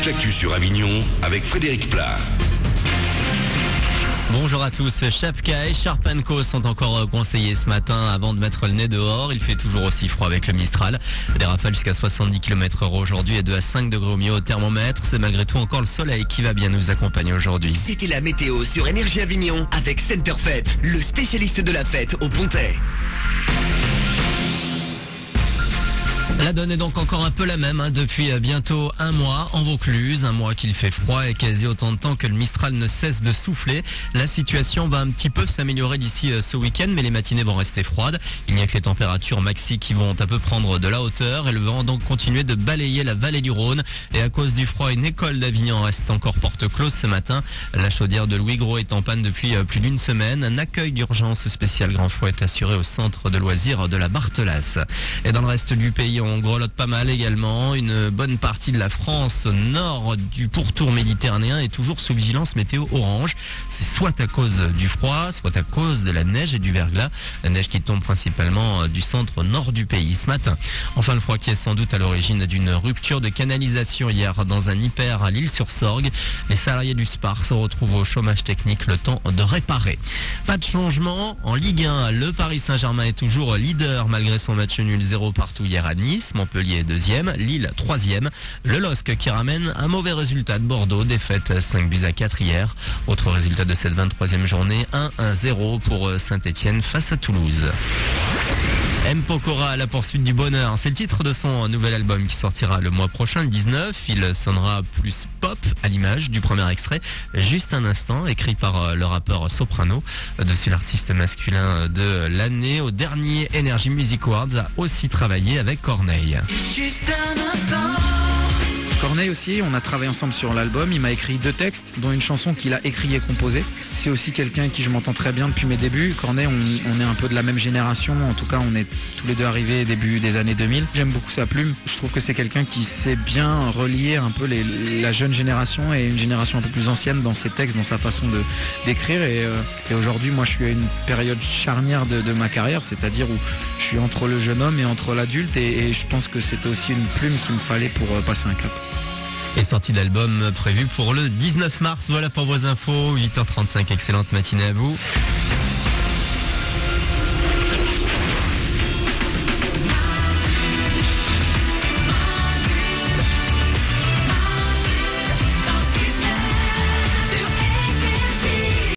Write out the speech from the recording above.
toute l'actu sur Avignon avec Frédéric Plat. Bonjour à tous, Chapka et Sharp & Co sont encore conseillés ce matin avant de mettre le nez dehors. Il fait toujours aussi froid avec le Mistral. Des rafales jusqu'à 70 km/h aujourd'hui et 2 à 5 degrés au mieux au thermomètre. C'est malgré tout encore le soleil qui va bien nous accompagner aujourd'hui. C'était la météo sur Énergie Avignon avec Centerfet, le spécialiste de la fête au Pontet. La donne est donc encore un peu la même depuis bientôt un mois en Vaucluse, un mois qu'il fait froid et quasi autant de temps que le Mistral ne cesse de souffler. La situation va un petit peu s'améliorer d'ici ce week-end, mais les matinées vont rester froides. Il n'y a que les températures maxi qui vont un peu prendre de la hauteur et le vent donc continuer de balayer la vallée du Rhône. Et à cause du froid, une école d'Avignon reste encore porte close ce matin. La chaudière de Louis Gros est en panne depuis plus d'une semaine. Un accueil d'urgence spécial Grand Froid est assuré au centre de loisirs de la Barthelasse. Et dans le reste du pays, on grelotte pas mal également. Une bonne partie de la France nord du pourtour méditerranéen est toujours sous vigilance météo orange. C'est soit à cause du froid, soit à cause de la neige et du verglas. La neige qui tombe principalement du centre nord du pays ce matin. Enfin, le froid qui est sans doute à l'origine d'une rupture de canalisation hier dans un hyper à l'Île-sur-Sorgue. Les salariés du SPAR se retrouvent au chômage technique, le temps de réparer. Pas de changement en Ligue 1. Le Paris Saint-Germain est toujours leader malgré son match nul 0 partout hier à Nice. Montpellier est deuxième, Lille troisième. Le LOSC qui ramène un mauvais résultat de Bordeaux, défaite 5-4 hier. Autre résultat de cette 23e journée, 1-0 pour Saint-Etienne face à Toulouse. M. Pokora à la poursuite du bonheur, c'est le titre de son nouvel album qui sortira le mois prochain, le 19. Il sonnera plus pop à l'image du premier extrait, juste un instant, écrit par le rappeur Soprano. Dessus, l'artiste masculin de l'année au dernier Energy Music Awards a aussi travaillé avec Corneille. Juste un instant. Corneille aussi, on a travaillé ensemble sur l'album, il m'a écrit 2 textes, dont une chanson qu'il a écrit et composée. C'est aussi quelqu'un avec qui je m'entends très bien depuis mes débuts. Corneille, on est un peu de la même génération, en tout cas on est tous les deux arrivés début des années 2000. J'aime beaucoup sa plume, je trouve que c'est quelqu'un qui sait bien relier un peu la jeune génération et une génération un peu plus ancienne dans ses textes, dans sa façon d'écrire. Et aujourd'hui, moi je suis à une période charnière de ma carrière, c'est-à-dire où je suis entre le jeune homme et entre l'adulte et je pense que c'était aussi une plume qu'il me fallait pour passer un cap. Et sortie d'album prévue pour le 19 mars. Voilà pour vos infos. 8h35, excellente matinée à vous.